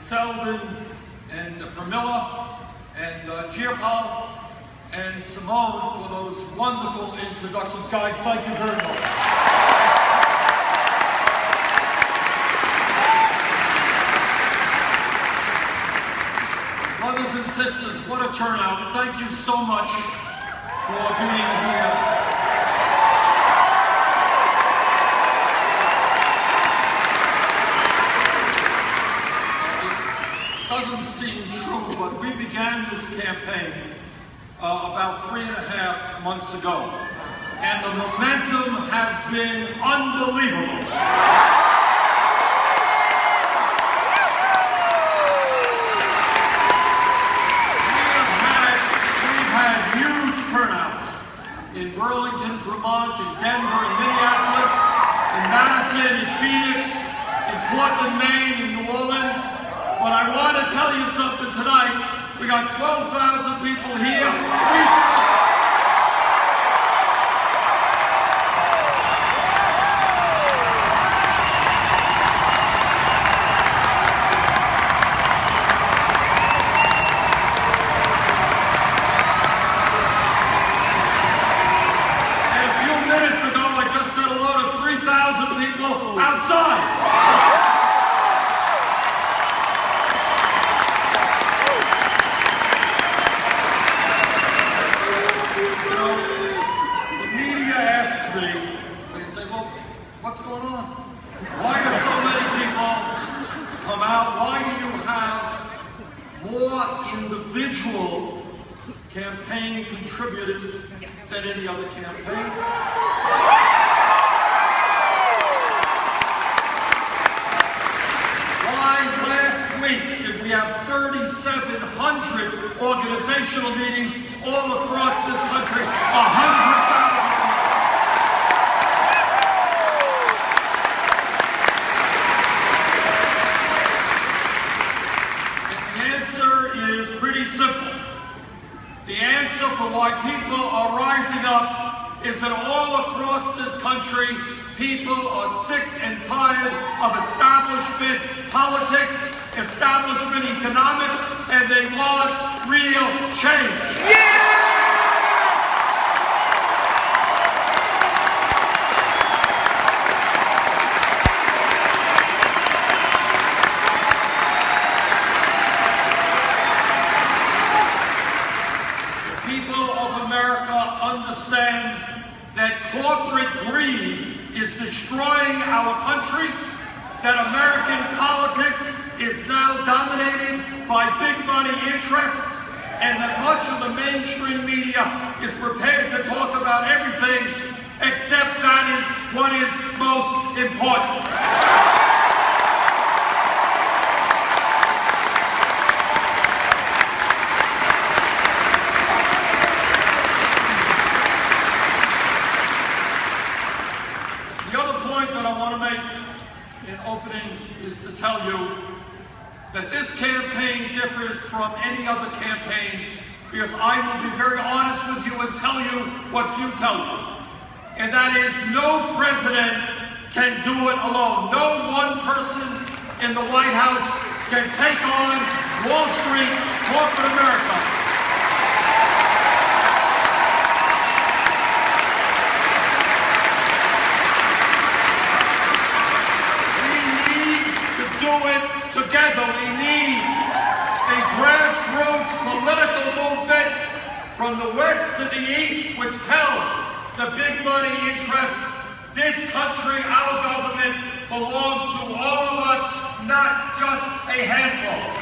Selden and Pramila and Giapal and Simone for those wonderful introductions. Guys, thank you very much. Brothers and sisters, what a turnout. Thank you so much for being here. Doesn't seem true, but we began this campaign about 3.5 months ago, and the momentum has been unbelievable. We've had huge turnouts in Burlington, Vermont, in Denver, in Minneapolis, in Madison, in Phoenix, in Portland, Maine, in New Orleans. But I want to tell you something tonight. We got 12,000 people here. And a few minutes ago, I just said hello to 3,000 people outside. What's going on? Why do so many people come out? Why do you have more individual campaign contributors than any other campaign? Why last week did we have 3,700 organizational meetings all across this country? 100,000. Simple. The answer for why people are rising up is that all across this country, people are sick and tired of establishment politics, establishment economics, and they want real change. Yeah! Understand that corporate greed is destroying our country, that American politics is now dominated by big money interests, and that much of the mainstream media is prepared to talk about everything except that is what is most important. Is to tell you that this campaign differs from any other campaign because I will be very honest with you and tell you what few tell you. And that is no president can do it alone. No one person in the White House can take on Wall Street, corporate America. Together, we need a grassroots political movement from the west to the east, which tells the big money interests this country, our government, belong to all of us, not just a handful.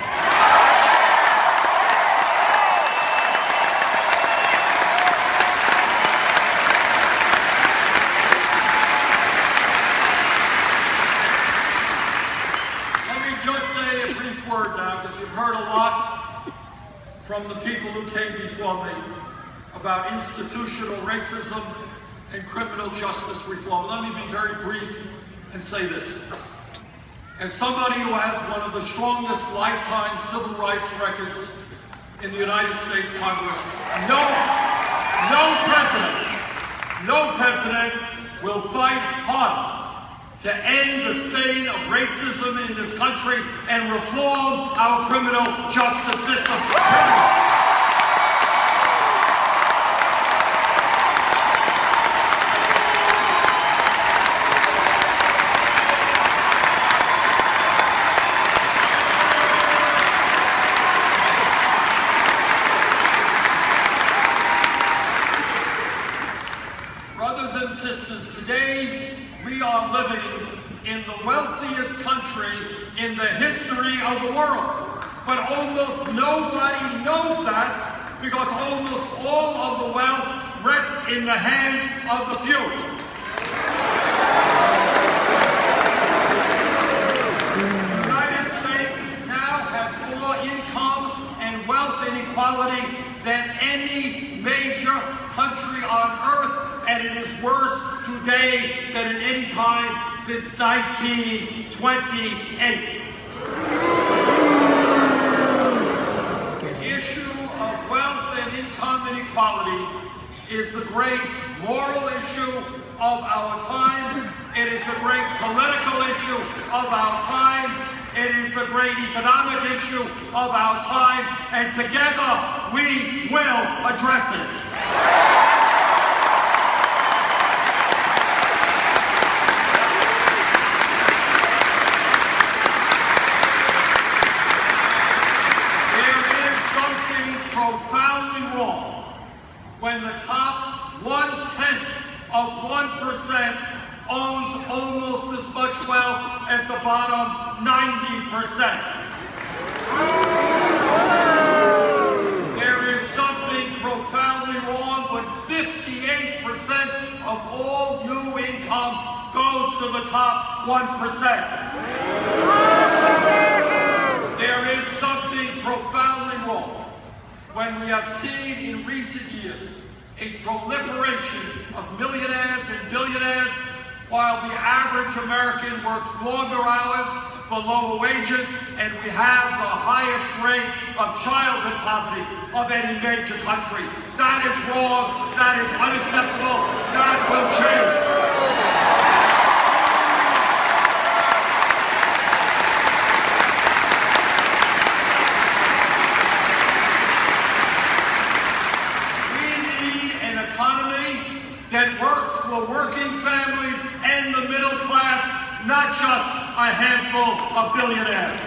Now, because you've heard a lot from the people who came before me about institutional racism and criminal justice reform. Let me be very brief and say this. As somebody who has one of the strongest lifetime civil rights records in the United States Congress, no president will fight harder to end the stain of racism in this country and reform our criminal justice system. Brothers and sisters, today we are living in the wealthiest country in the history of the world. But almost nobody knows that because almost all of the wealth rests in the hands of the few. The United States now has more income and wealth inequality than any major country on earth, and it is worse today than at any time since 1928. The issue of wealth and income inequality is the great moral issue of our time. It is the great political issue of our time. It is the great economic issue of our time, and together we will address it. Profoundly wrong when the top 1/10 of 1% owns almost as much wealth as the bottom 90%. There is something profoundly wrong when 58% of all new income goes to the top 1%. There is something profoundly wrong when we have seen in recent years a proliferation of millionaires and billionaires while the average American works longer hours for lower wages, and we have the highest rate of childhood poverty of any major country. That is wrong. That is unacceptable. That will change. That works for working families and the middle class, not just a handful of billionaires.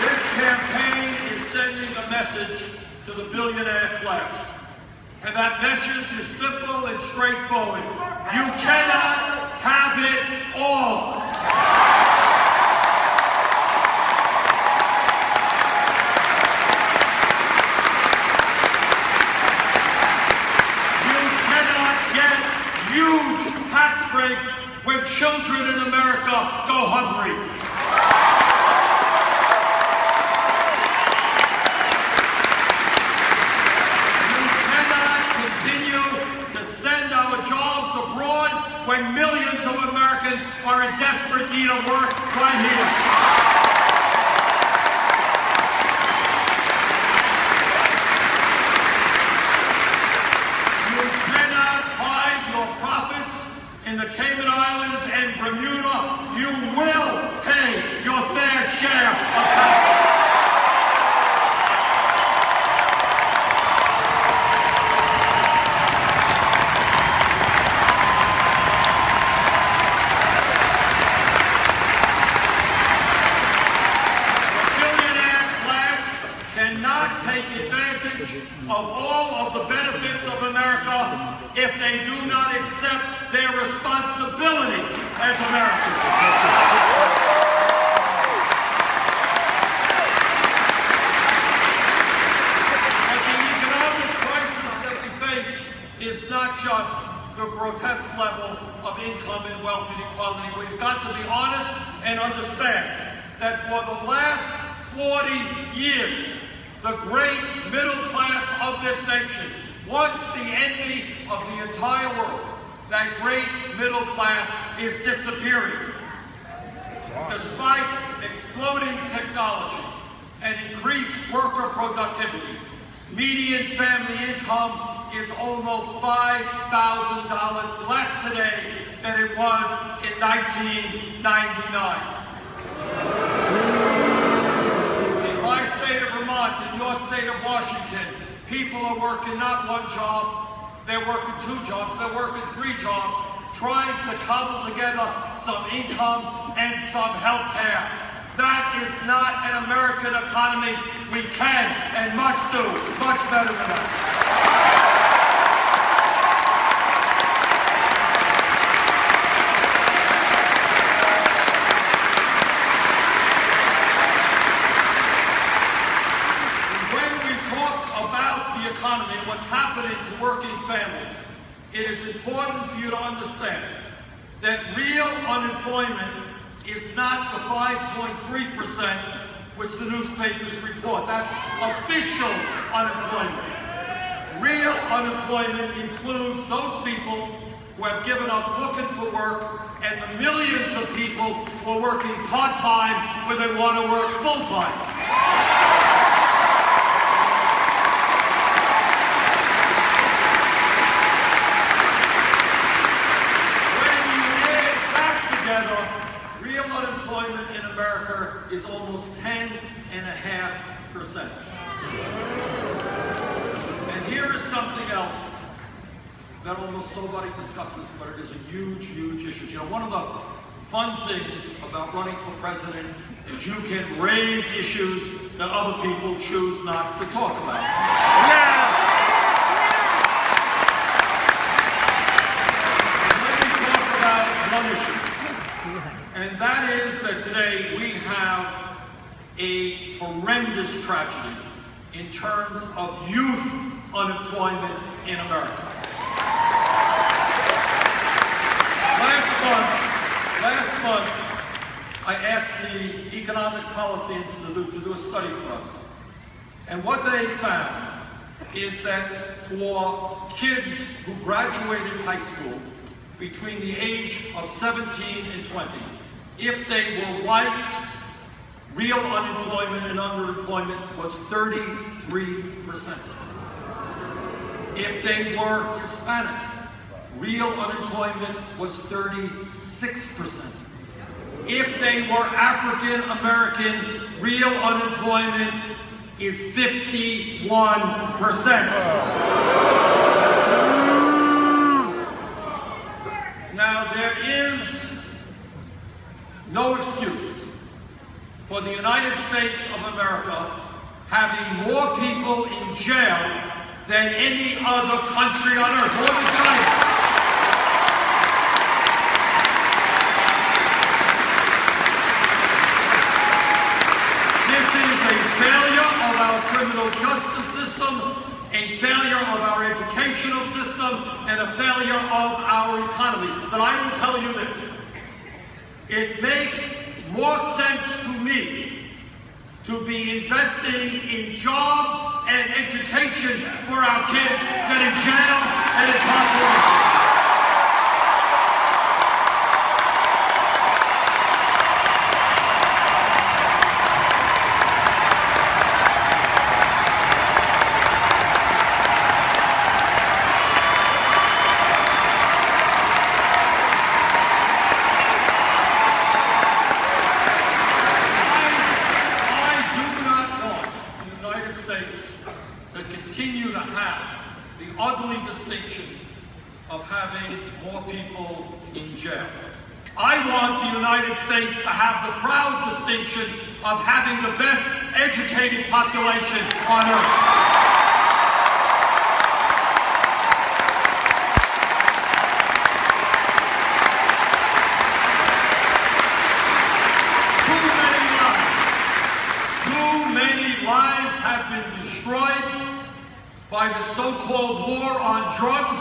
This campaign is sending a message to the billionaire class. And that message is simple and straightforward. You cannot have it all. Huge tax breaks when children in America go hungry. You cannot continue to send our jobs abroad when millions of Americans are in desperate need of work right here. In the Cayman Islands and Bermuda, you will pay your fair share of taxes. The billionaire class cannot take advantage of all of the benefits of America if they do not accept their responsibilities as Americans. But the economic crisis that we face is not just the grotesque level of income and wealth inequality. We've got to be honest and understand that for the last 40 years, the great middle class of this nation, once the envy of the entire world, that great middle class is disappearing. Despite exploding technology and increased worker productivity, median family income is almost $5,000 less today than it was in 1999. In my state of Vermont, in your state of Washington, people are working not one job, they're working 2 jobs, they're working 3 jobs, trying to cobble together some income and some health care. That is not an American economy. We can and must do much better than that. When we talk about the economy and what's happening to working families, it is important for you to understand that real unemployment is not the 5.3% which the newspapers report. That's official unemployment. Real unemployment includes those people who have given up looking for work and the millions of people who are working part-time when they want to work full-time. Real unemployment in America is almost 10.5%. And here is something else that almost nobody discusses, but it is a huge, huge issue. You know, one of the fun things about running for president is you can raise issues that other people choose not to talk about. Yeah. Let me talk about one issue. And that is that today we have a horrendous tragedy in terms of youth unemployment in America. Last month, I asked the Economic Policy Institute to do a study for us. And what they found is that for kids who graduated high school between the age of 17 and 20, if they were white, real unemployment and underemployment was 33%. If they were Hispanic, real unemployment was 36%. If they were African American, real unemployment is 51%. Now, there is no excuse for the United States of America having more people in jail than any other country on earth, more than China. This is a failure of our criminal justice system, a failure of our educational system, and a failure of our economy. But I will tell you this. It makes more sense to me to be investing in jobs and education for our kids than in jails and incarceration. To continue to have the ugly distinction of having more people in jail. I want the United States to have the proud distinction of having the best educated population on earth. Lives have been destroyed by the so-called war on drugs.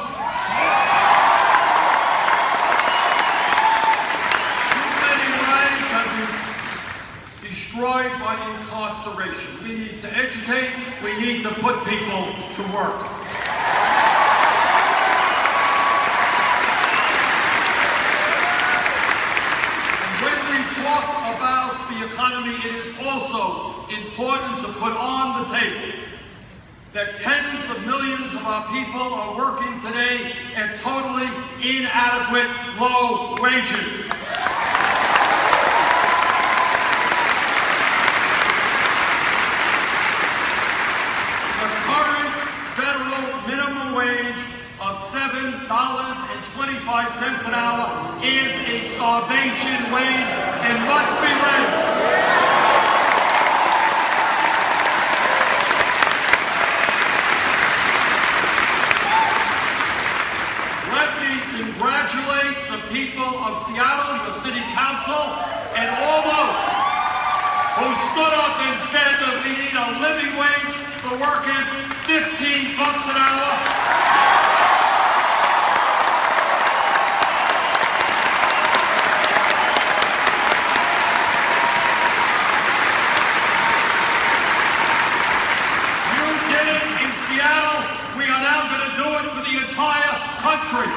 Too many lives have been destroyed by incarceration. We need to educate, we need to put people to work. And when we talk about the economy, it is also important to put on the table that tens of millions of our people are working today at totally inadequate low wages. The current federal minimum wage of $7.25 an hour is a starvation wage and must be raised. Congratulate the people of Seattle, your city council, and all those who stood up and said that we need a living wage for workers, $15 an hour. We are now going to do it for the entire country.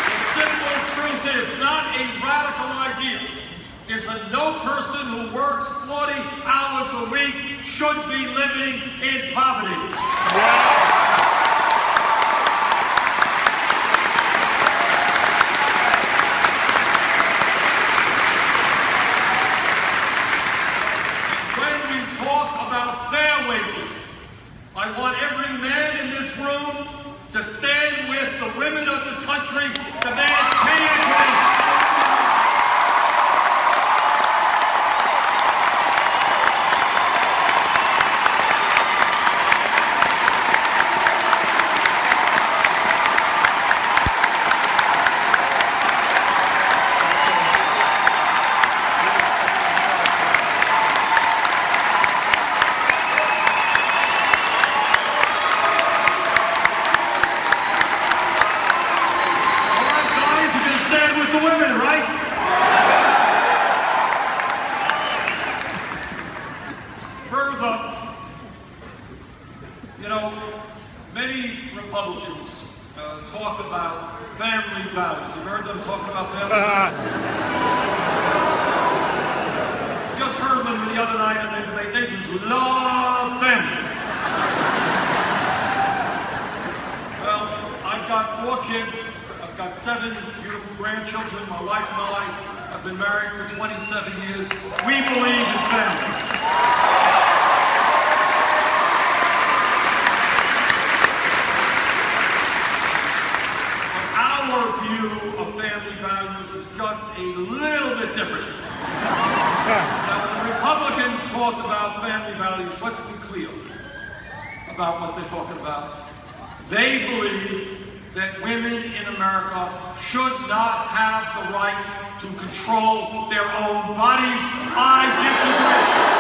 The simple truth is, not a radical idea, is that no person who works 40 hours a week should be living in poverty. Wow. I want every man in this room to stand with the women of this country, demand pay equity. Many Republicans talk about family values. You've heard them talk about family values? Just heard them the other night, and they just love families. Well, I've got 4 kids. I've got 7 beautiful grandchildren. My wife and I have been married for 27 years. We believe in family. Our view of family values is just a little bit different. Now, when the Republicans talk about family values, let's be clear about what they're talking about. They believe that women in America should not have the right to control their own bodies. I disagree.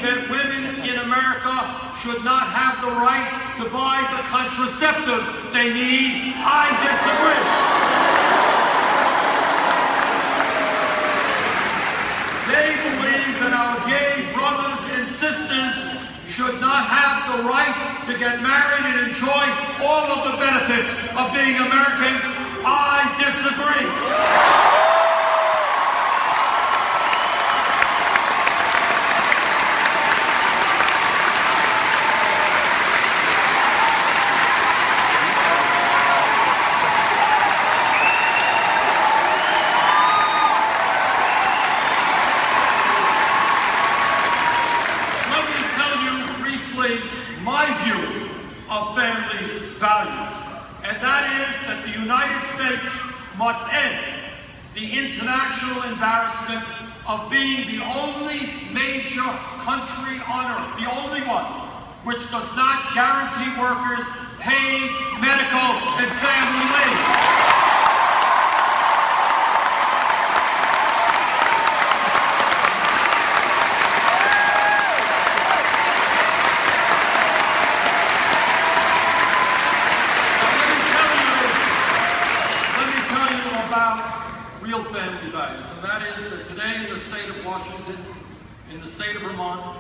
That women in America should not have the right to buy the contraceptives they need. I disagree. They believe that our gay brothers and sisters should not have the right to get married and enjoy all of the benefits of being Americans. I disagree. My view of family values, and that is that the United States must end the international embarrassment of being the only major country on earth, the only one, which does not guarantee workers paid medical and family leave. Real family values, and that is that today in the state of Washington, in the state of Vermont,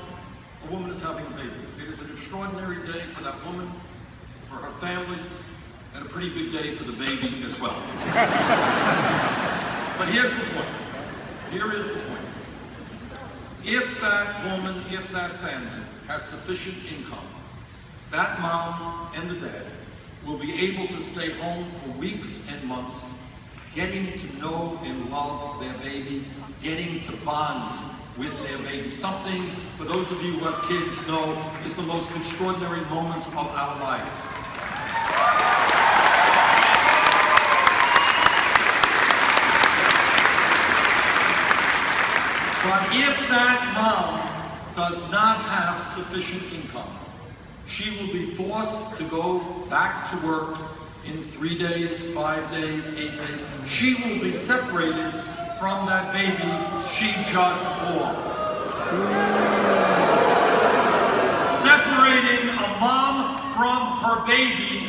a woman is having a baby. It is an extraordinary day for that woman. for her family, and a pretty big day for the baby as well. But here's the point. Here is the point. If that woman, if that family has sufficient income, that mom and the dad will be able to stay home for weeks and months, getting to know and love their baby, getting to bond with their baby. Something, for those of you who have kids know, is the most extraordinary moments of our lives. But if that mom does not have sufficient income, she will be forced to go back to work in 3 days, 5 days, 8 days. She will be separated from that baby she just bore. Separating a mom from her baby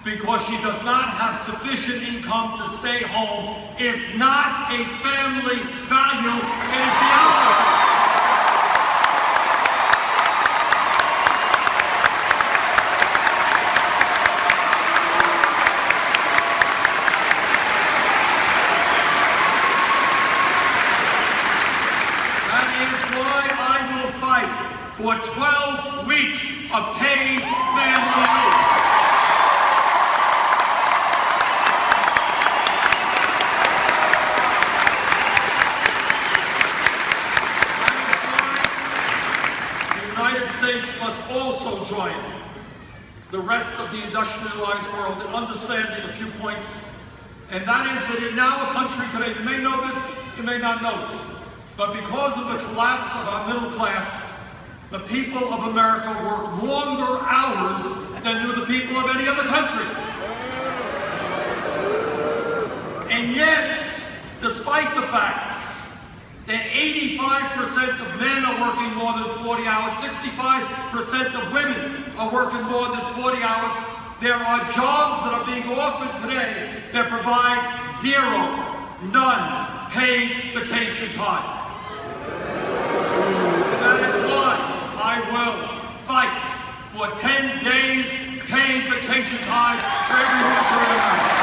because she does not have sufficient income to stay home is not a family value, it is the opposite. That is why I will fight for 12 weeks of paid family leave. States must also join the rest of the industrialized world in understanding a few points, and that is that in our country today, you may know this, you may not know this, but because of the collapse of our middle class, the people of America work longer hours than do the people of any other country. And yet, despite the fact that 85% of men are working more than 40 hours, 65% of women are working more than 40 hours. There are jobs that are being offered today that provide zero, none paid vacation time. And that is why I will fight for 10 days paid vacation time for every worker in America.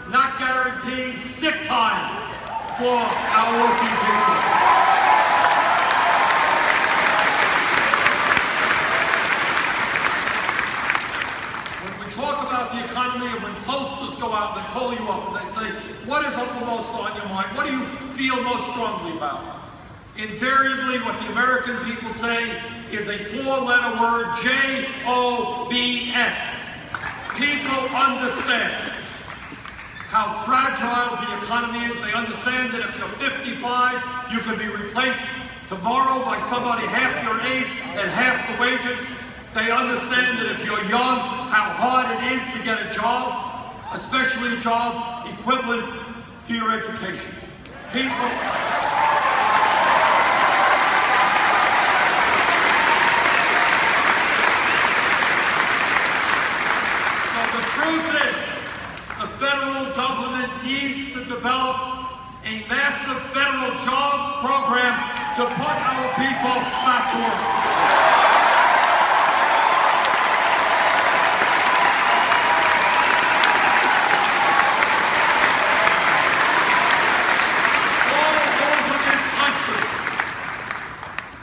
Not guaranteeing sick time for our working people. When we talk about the economy and when posters go out and they call you up and they say, what is uppermost on your mind? What do you feel most strongly about? Invariably, what the American people say is a 4-letter word, J-O-B-S. People understand how fragile the economy is. They understand that if you're 55, you can be replaced tomorrow by somebody half your age and half the wages. They understand that if you're young, how hard it is to get a job, especially a job equivalent to your education. People... So the truth is, the federal government needs to develop a massive federal jobs program to put our people back to work.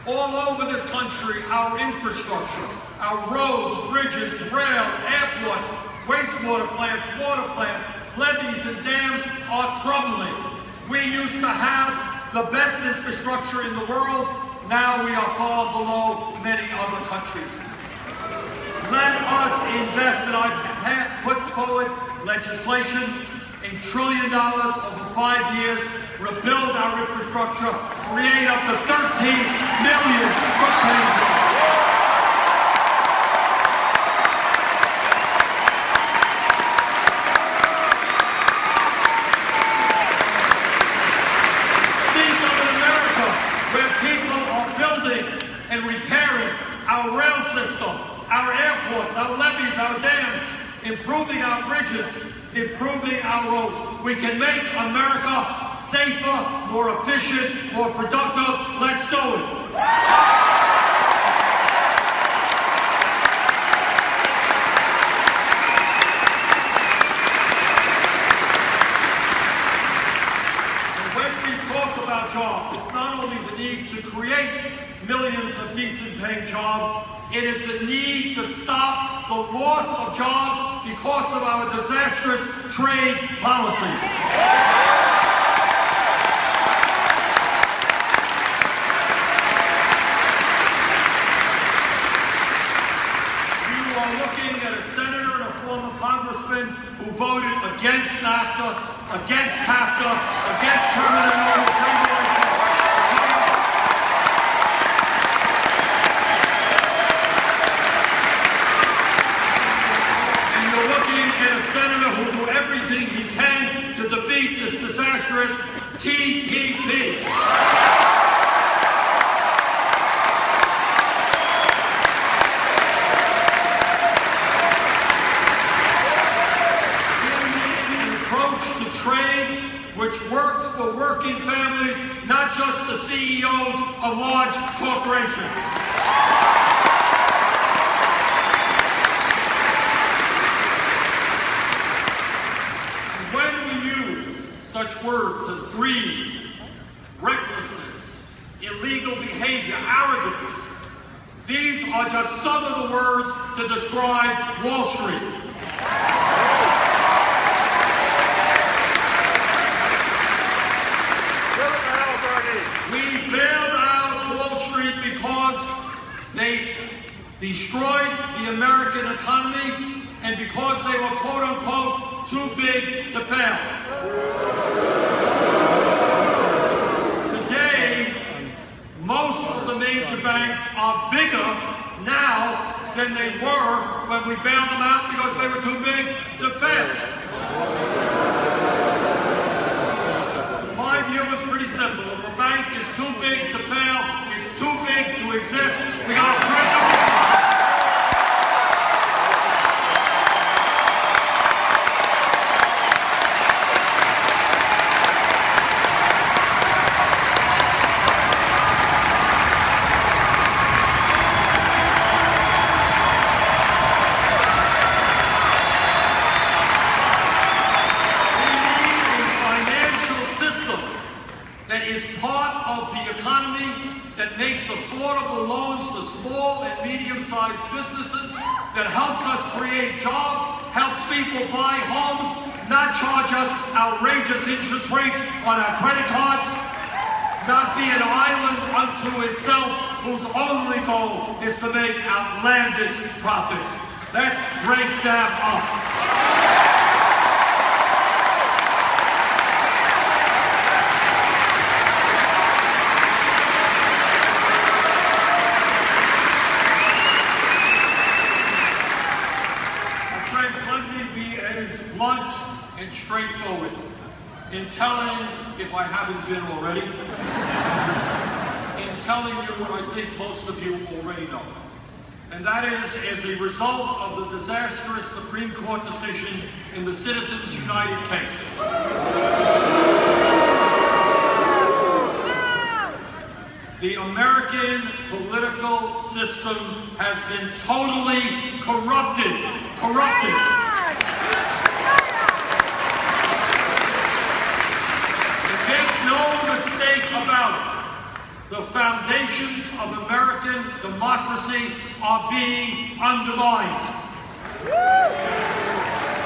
All over this country, our infrastructure, our roads, bridges, rail, airports, wastewater plants, water plants, levees and dams are crumbling. We used to have the best infrastructure in the world. Now we are far below many other countries. Let us invest, and I've put forward legislation, $1 trillion over 5 years, rebuild our infrastructure, create up to 13 million foot-paying jobs. And repairing our rail system, our airports, our levees, our dams. improving our bridges, improving our roads. We can make America safer, more efficient, more productive. Let's do it. About jobs. It's not only the need to create millions of decent paying jobs, it is the need to stop the loss of jobs because of our disastrous trade policies. You are looking at a senator and a former congressman who voted against NAFTA, against CAFTA, against permanent trade relations. And you're looking at a senator who will do everything he can to defeat this disastrous TPP. Which works for working families, not just the CEOs of large corporations. When we use such words as greed, recklessness, illegal behavior, arrogance, these are just some of the words to describe Wall Street. We bailed out Wall Street because they destroyed the American economy and because they were, quote unquote, too big to fail. Today, most of the major banks are bigger now than they were when we bailed them out because they were too big to fail. My view is pretty simple. If a bank is too big to fail, it's too big to exist, we got to break them. Affordable loans to small and medium-sized businesses that helps us create jobs, helps people buy homes, not charge us outrageous interest rates on our credit cards, not be an island unto itself whose only goal is to make outlandish profits. Let's break them up. Blunt and straightforward in telling, if I haven't been already, in telling you what I think most of you already know. And that is, as a result of the disastrous Supreme Court decision in the Citizens United case. The American political system has been totally corrupted. No mistake about it. The foundations of American democracy are being undermined.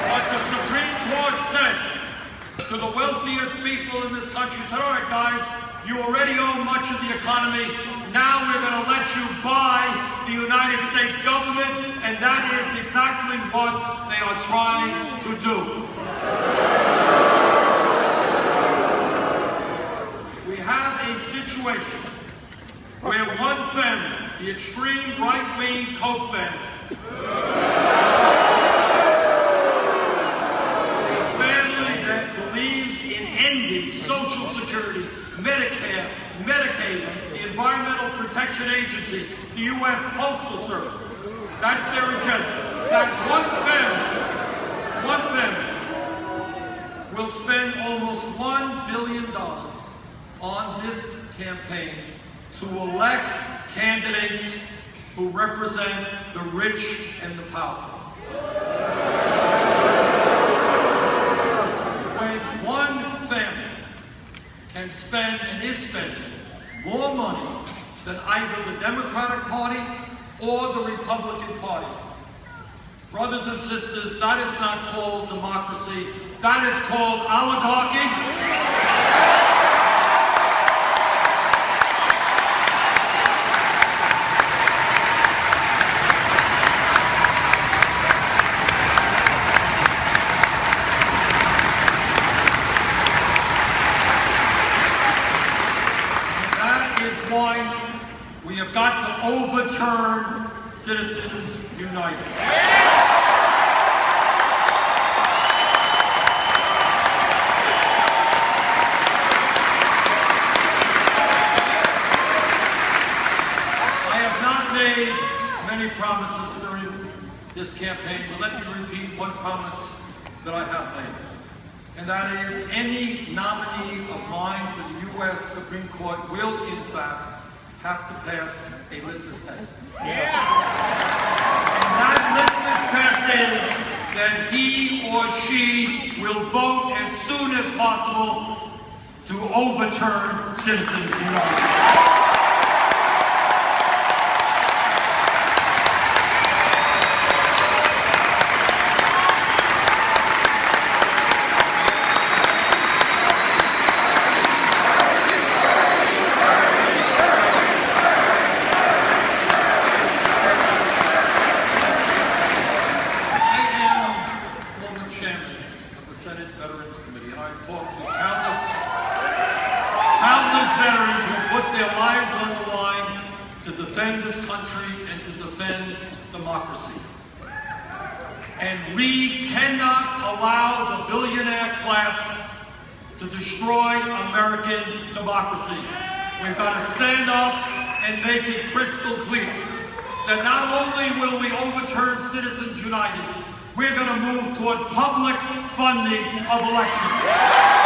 But the Supreme Court said to the wealthiest people in this country, said, all right, guys, you already own much of the economy. Now we're going to let you buy the United States government, and that is exactly what they are trying to do. We have a situation where one family, the extreme right-wing Koch family, a family that believes in ending Social Security, Medicare, Medicaid, the Environmental Protection Agency, the U.S. Postal Service. That's their agenda. That one family one family will spend almost $1 billion on this campaign to elect candidates who represent the rich and the powerful. When one family can spend and is spending more money than either the Democratic Party or the Republican Party, brothers and sisters, that is not called democracy. That is called oligarchy. Why we have got to overturn Citizens United. I have not made many promises during this campaign, but let me repeat one promise that I have made. And that is, any nominee of mine to the U.S. Supreme Court will, in fact, have to pass a litmus test. Yeah. And that litmus test is that he or she will vote as soon as possible to overturn Citizens United. Veterans who put their lives on the line to defend this country and to defend democracy. And we cannot allow the billionaire class to destroy American democracy. We've got to stand up and make it crystal clear that not only will we overturn Citizens United, we're going to move toward public funding of elections.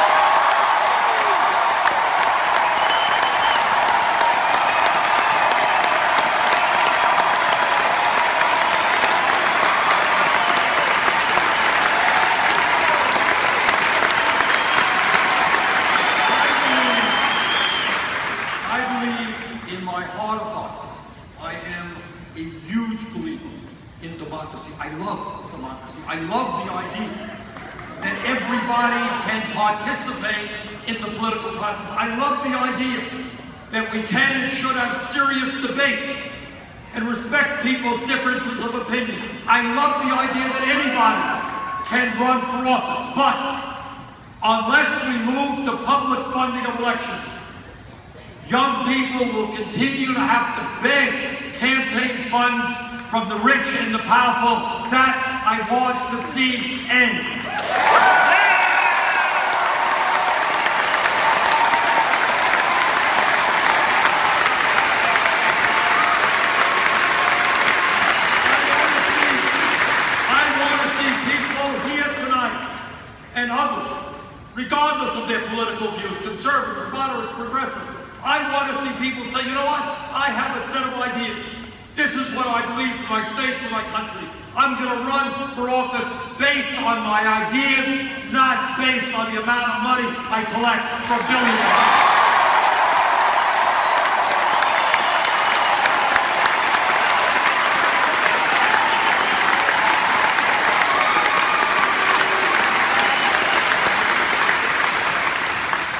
In democracy. I love democracy. I love the idea that everybody can participate in the political process. I love the idea that we can and should have serious debates and respect people's differences of opinion. I love the idea that anybody can run for office. But unless we move to public funding of elections, young people will continue to have to beg campaign funds from the rich and the powerful. That I want to see end. I want to see people here tonight and others, regardless of their political views, conservatives, moderates, progressives. I want to see people say, you know what? I have a set of ideas. This is what I believe for my state, for my country. I'm going to run for office based on my ideas, not based on the amount of money I collect from billionaires.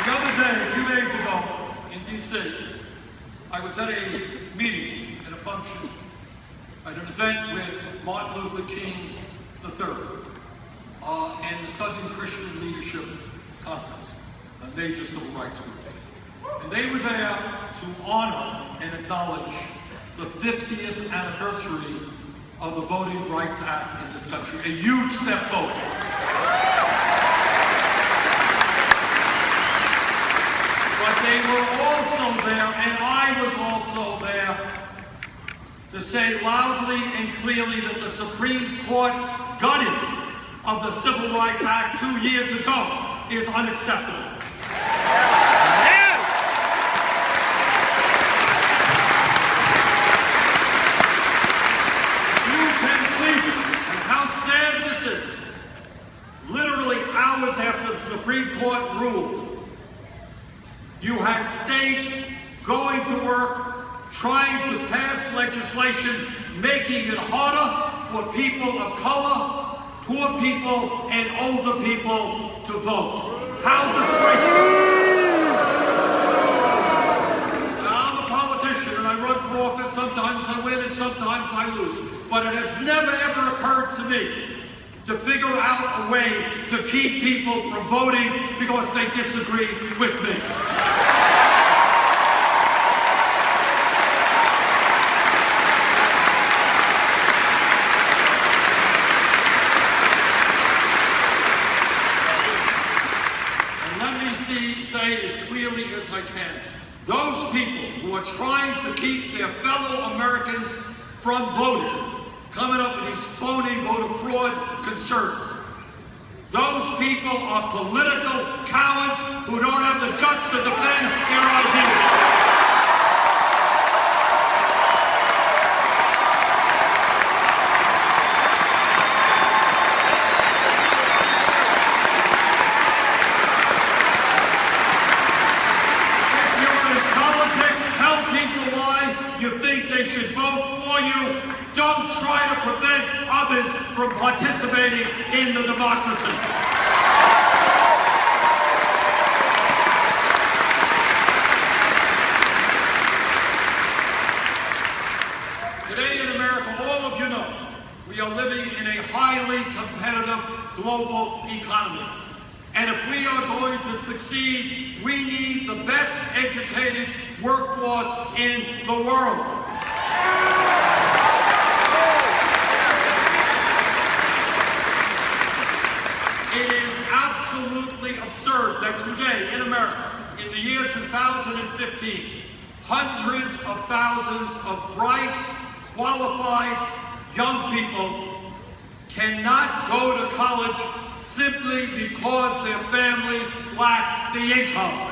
The other day, a few days ago, in D.C., I was at a meeting, function at an event with Martin Luther King III and the Southern Christian Leadership Conference, a major civil rights group. And they were there to honor and acknowledge the 50th anniversary of the Voting Rights Act in this country, a huge step forward. But they were also there, and I was also there, to say loudly and clearly that the Supreme Court's gutted of the Civil Rights Act 2 years ago is unacceptable. You can believe it, and how sad this is. Literally hours after the Supreme Court ruled, you had states going to work, trying to pass legislation, making it harder for people of color, poor people, and older people to vote. How disgraceful. Now, I'm a politician and I run for office. Sometimes I win and sometimes I lose. But it has never ever occurred to me to figure out a way to keep people from voting because they disagree with me. Say as clearly as I can, those people who are trying to keep their fellow Americans from voting, coming up with these phony voter fraud concerns, those people are political cowards who don't have the guts to defend their ideas. They should vote for you. Don't try to prevent others from participating in the democracy. Today in America, all of you know, we are living in a highly competitive global economy. And if we are going to succeed, we need the best educated workforce in the world. It is absolutely absurd that today in America, in the year 2015, hundreds of thousands of bright, qualified young people cannot go to college simply because their families lack the income.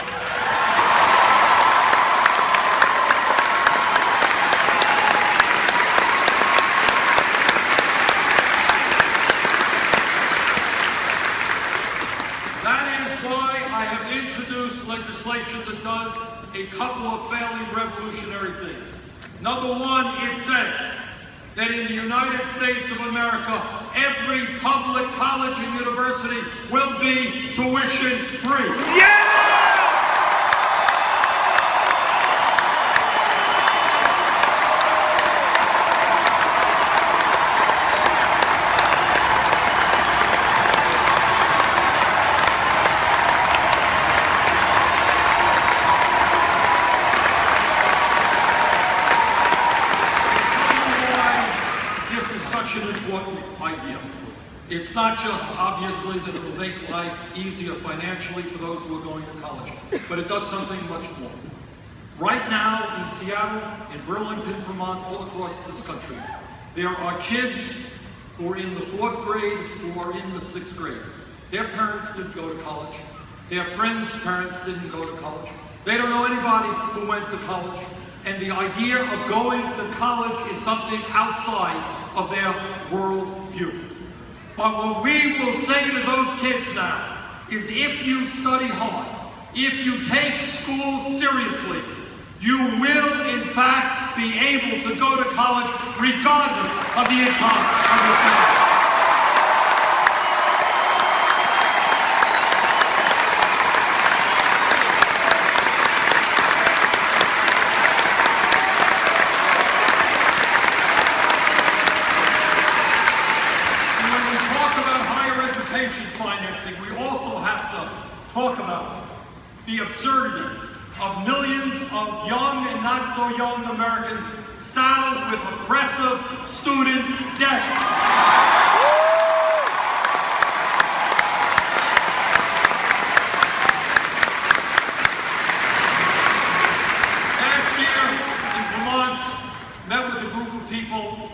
Introduce legislation that does a couple of fairly revolutionary things. Number one, it says that in the United States of America, every public college and university will be tuition free. Yeah! It's not just, obviously, that it will make life easier financially for those who are going to college, but it does something much more. Right now in Seattle, in Burlington, Vermont, all across this country, there are kids who are in the 4th grade who are in the 6th grade. Their parents didn't go to college. Their friends' parents didn't go to college. They don't know anybody who went to college. And the idea of going to college is something outside of their worldview. But what we will say to those kids now is if you study hard, if you take school seriously, you will in fact be able to go to college regardless of the income of your family. Financing, we also have to talk about the absurdity of millions of young and not so young Americans saddled with oppressive student debt. Last year in Vermont, met with a group of people,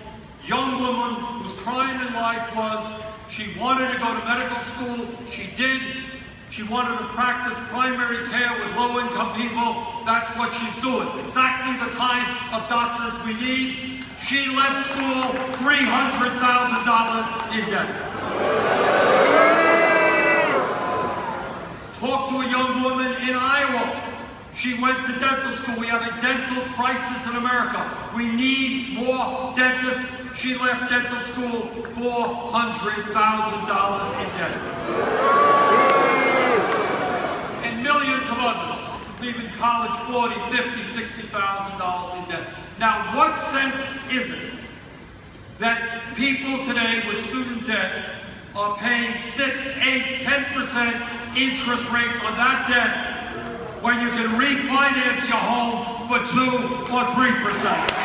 young woman whose crime in life was She wanted to go to medical school. She did. She wanted to practice primary care with low-income people. That's what she's doing. Exactly the kind of doctors we need. She left school $300,000 in debt. Talked to a young woman in Iowa. She went to dental school. We have a dental crisis in America. We need more dentists. She left dental school $400,000 in debt. And millions of others leaving college $40,000, $50,000, $60,000 in debt. Now, what sense is it that people today with student debt are paying 6, 8, 10% interest rates on that debt when you can refinance your home for 2 or 3%?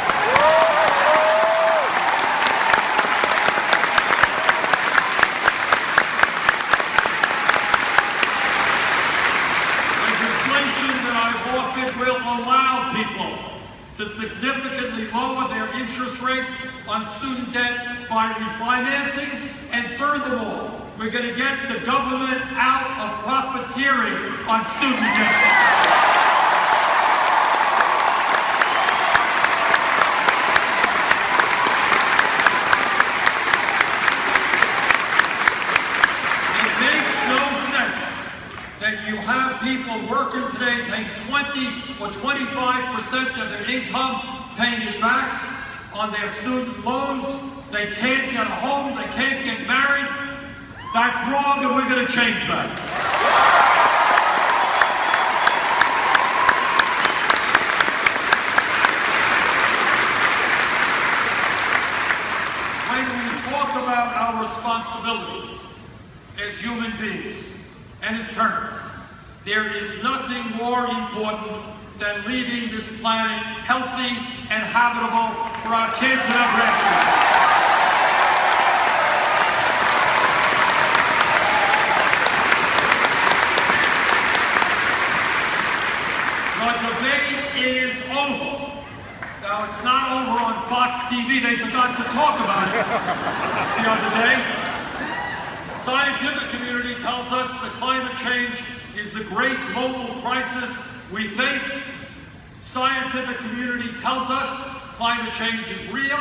It will allow people to significantly lower their interest rates on student debt by refinancing, and furthermore, we're going to get the government out of profiteering on student debt. It makes no sense that you have people working today paying 20 or 25% of their income, paying it back on their student loans. They can't get a home, they can't get married. That's wrong, and we're going to change that. When we talk about our responsibilities as human beings and as parents, there is nothing more important than leaving this planet healthy and habitable for our kids and our grandchildren. The debate is over. Now, it's not over on Fox TV. They forgot to talk about it the other day. The scientific community tells us that climate change is the great global crisis we face. Scientific community tells us climate change is real,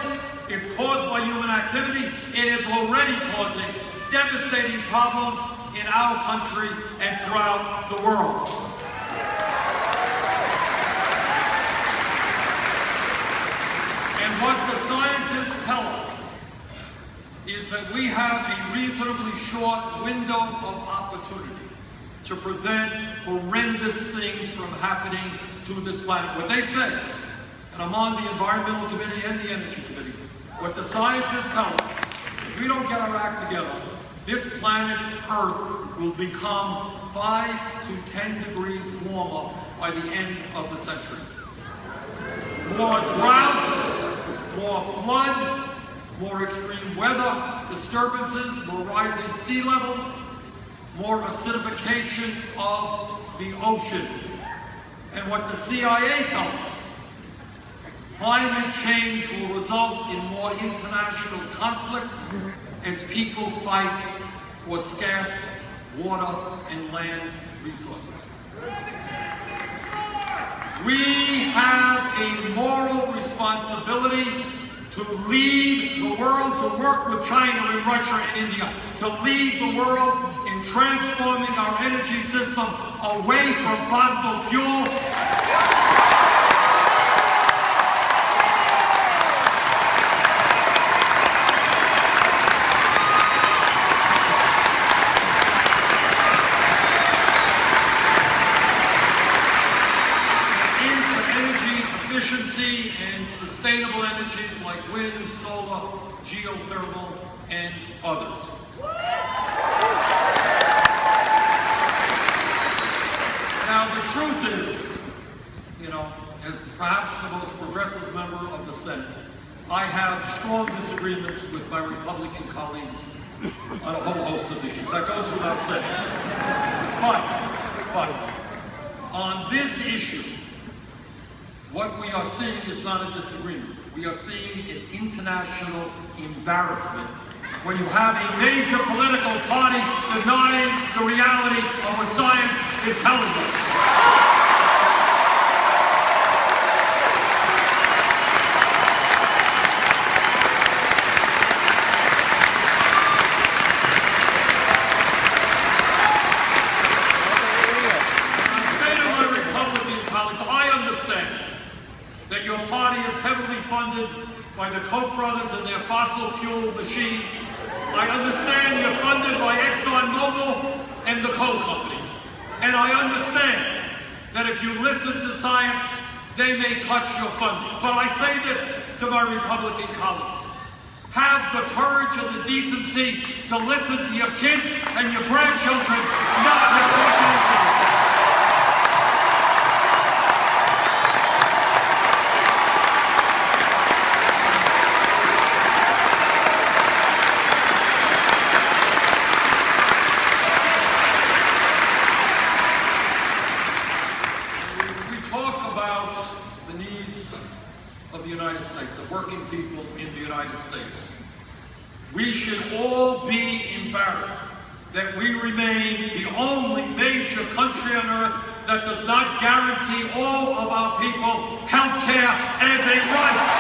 it's caused by human activity, it is already causing devastating problems in our country and throughout the world. And what the scientists tell us is that we have a reasonably short window of opportunity to prevent horrendous things from happening to this planet. What they say, and I'm on the Environmental Committee and the Energy Committee, what the scientists tell us, if we don't get our act together, this planet Earth will become 5 to 10 degrees warmer by the end of the century. More droughts, more flood, more extreme weather disturbances, more rising sea levels, more acidification of the ocean. And what the CIA tells us, climate change will result in more international conflict as people fight for scarce water and land resources. We have a moral responsibility to lead the world, to work with China and Russia and India, to lead the world in transforming our energy system away from fossil fuel. Into energy efficiency and sustainable energies like wind, solar, geothermal, and others. Now, the truth is, as perhaps the most progressive member of the Senate, I have strong disagreements with my Republican colleagues on a whole host of issues. That goes without saying. But on this issue, what we are seeing is not a disagreement. We are seeing an international embarrassment when you have a major political party denying the reality of what science is telling us. That your party is heavily funded by the Koch brothers and their fossil fuel machine. I understand you're funded by ExxonMobil and the coal companies. And I understand that if you listen to science, they may cut your funding. But I say this to my Republican colleagues. Have the courage and the decency to listen to your kids and your grandchildren, not what they're going to do. Working people in the United States. We should all be embarrassed that we remain the only major country on earth that does not guarantee all of our people health care as a right.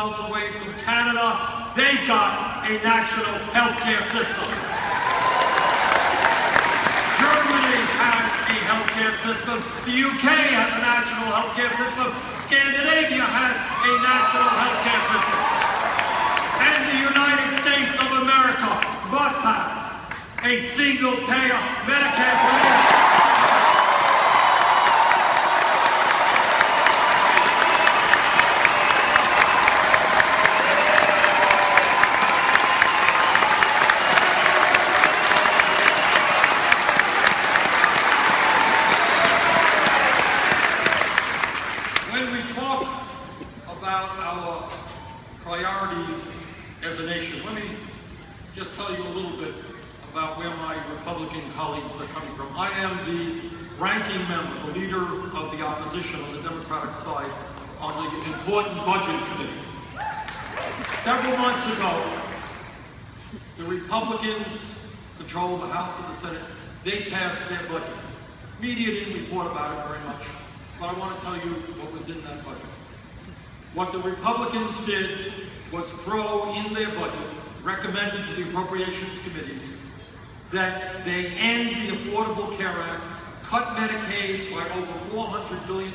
Away from Canada, they've got a national healthcare system. Germany has a healthcare system. The UK has a national healthcare system. Scandinavia has a national healthcare system. And the United States of America must have a single-payer Medicare plan. Just tell you a little bit about where my Republican colleagues are coming from. I am the ranking member, the leader of the opposition on the Democratic side on the important budget committee. Several months ago, the Republicans control the House and the Senate. They passed their budget. Media didn't report about it very much, but I want to tell you what was in that budget. What the Republicans did was throw in their budget, recommended to the appropriations committees, that they end the Affordable Care Act, cut Medicaid by over $400 billion,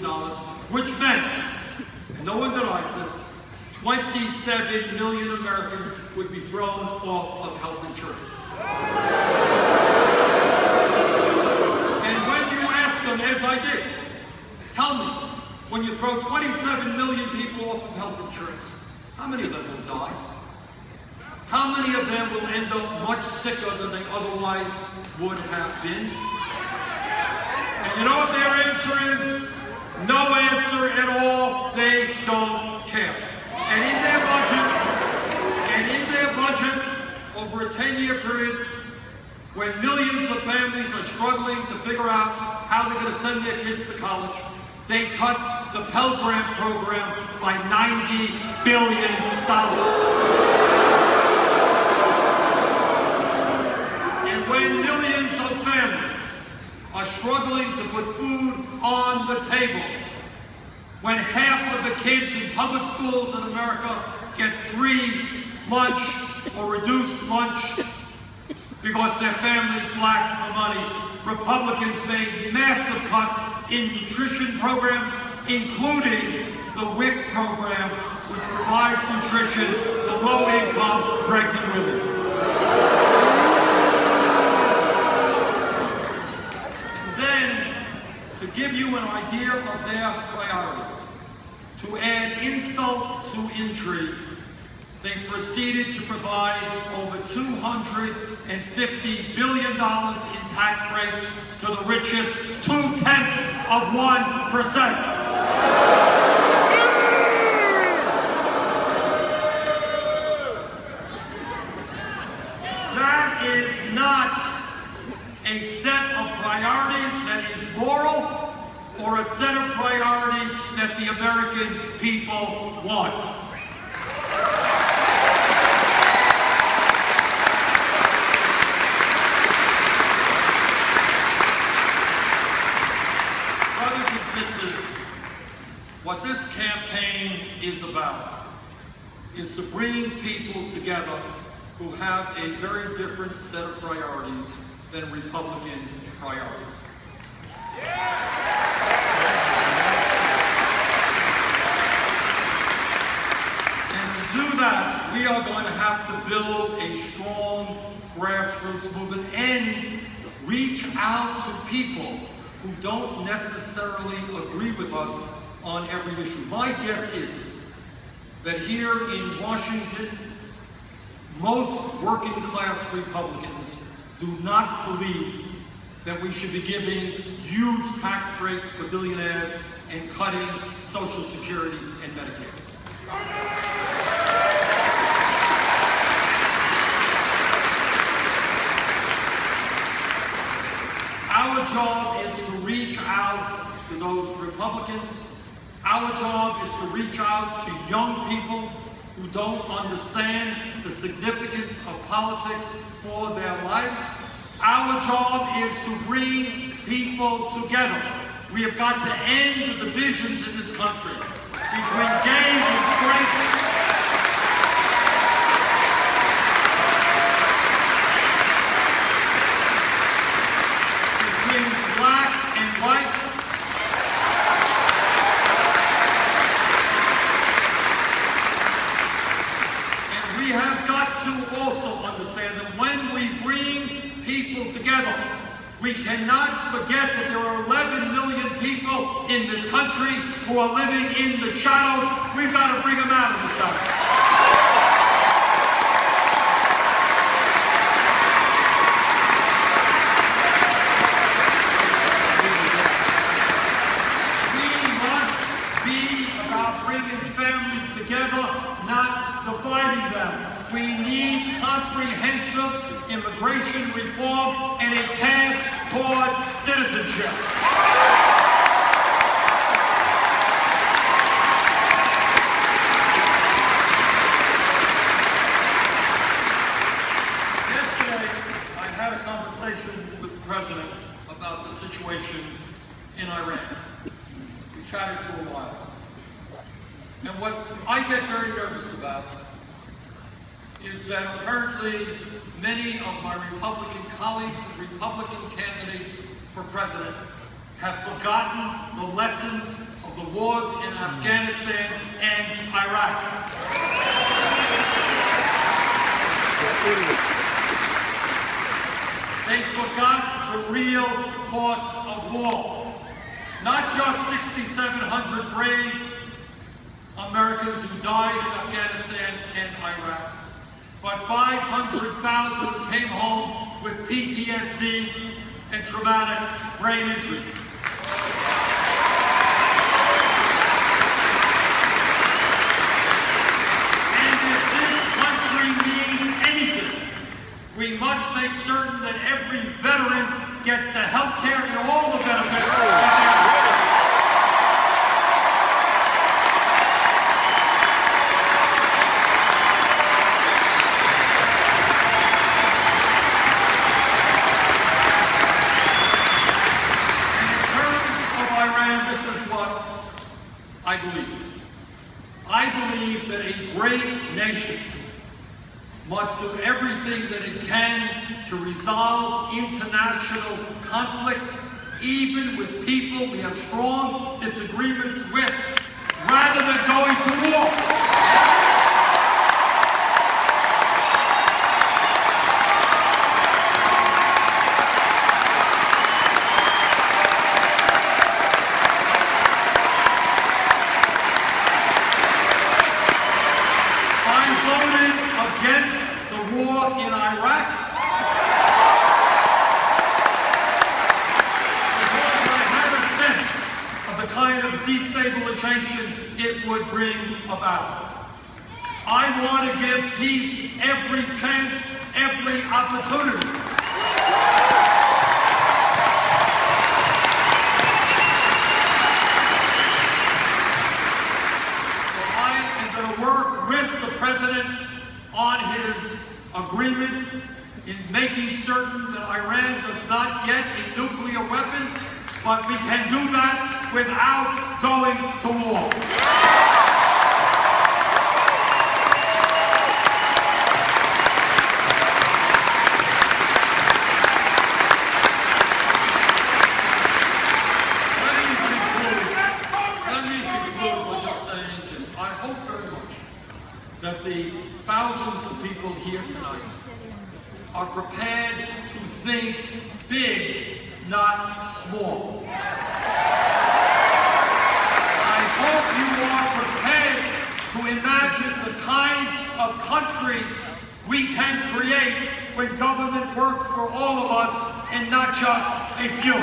which meant, and no one denies this, 27 million Americans would be thrown off of health insurance. And when you ask them, as I did, tell me, when you throw 27 million people off of health insurance, how many of them will die? How many of them will end up much sicker than they otherwise would have been? And you know what their answer is? No answer at all. They don't care. And in their budget, over a 10-year period, when millions of families are struggling to figure out how they're going to send their kids to college, they cut the Pell Grant program by $90 billion. When millions of families are struggling to put food on the table, when half of the kids in public schools in America get free lunch or reduced lunch because their families lack the money, Republicans made massive cuts in nutrition programs, including the WIC program, which provides nutrition to low-income pregnant women. To give you an idea of their priorities, to add insult to injury, they proceeded to provide over $250 billion in tax breaks to the richest 0.2%. set of priorities that the American people want. Brothers and sisters, what this campaign is about is to bring people together who have a very different set of priorities than Republican priorities. And to do that, we are going to have to build a strong grassroots movement and reach out to people who don't necessarily agree with us on every issue. My guess is that here in Washington, most working class Republicans do not believe that we should be giving huge tax breaks for billionaires and cutting Social Security and Medicare. Our job is to reach out to those Republicans. Our job is to reach out to young people who don't understand the significance of politics for their lives. Our job is to bring people together. We have got to end the divisions in this country between gays and straights, between black and white. And we have got to also understand that when we bring people together, we cannot forget that there are 11 million people in this country who are living in the shadows. We've got to bring them out of the shadows. We must be about bringing families together, not dividing them. We need comprehensive immigration reform and a path toward citizenship. Yesterday, I had a conversation with the president about the situation in Iran. We chatted for a while. And what I get very nervous about is that apparently many of my Republican colleagues and Republican candidates for president have forgotten the lessons of the wars in Afghanistan and Iraq. They forgot the real cost of war. Not just 6,700 brave Americans who died in Afghanistan and Iraq, but 500,000 came home with PTSD and traumatic brain injury. And if this country needs anything, we must make certain that every veteran gets the health care and all the benefits that they I believe that a great nation must do everything that it can to resolve international conflict, even with people we have strong disagreements with, rather than going to war. Against the war in Iraq because I had a sense of the kind of destabilization it would bring about. I want to give peace every chance, every opportunity. agreement in making certain that Iran does not get a nuclear weapon, but we can do that without going to war. Let me conclude by just saying this. I hope very much that the thousands of people here tonight are prepared to think big, not small. I hope you are prepared to imagine the kind of country we can create when government works for all of us and not just a few.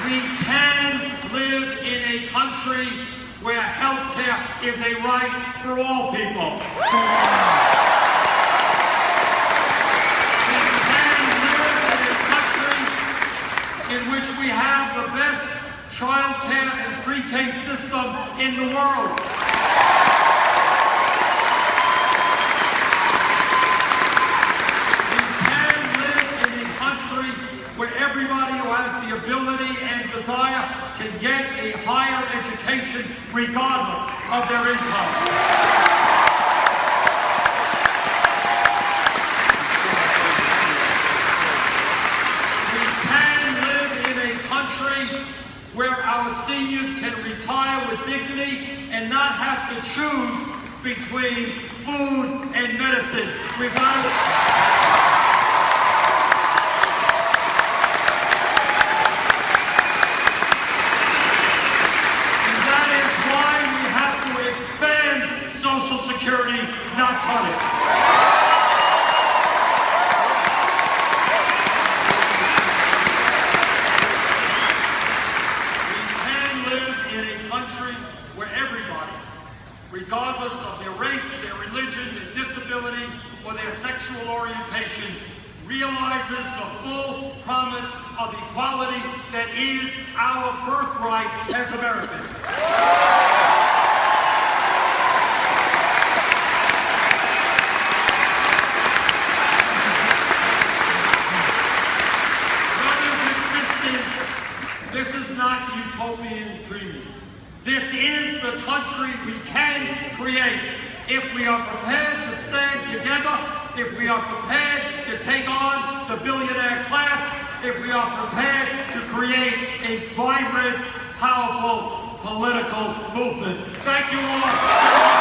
We can live in a country where health care is a right for all people. We can live in a country in which we have the best child care and pre-K system in the world. We can live in a country where everybody who has the ability and desire can get a higher education regardless of their income. We can live in a country where our seniors can retire with dignity and not have to choose between food and medicine. We've got to... Social Security, not cut it. We can live in a country where everybody, regardless of their race, their religion, their disability, or their sexual orientation, realizes the full promise of equality that is our birthright as Americans. This is not utopian dreaming. This is the country we can create if we are prepared to stand together, if we are prepared to take on the billionaire class, if we are prepared to create a vibrant, powerful political movement. Thank you all.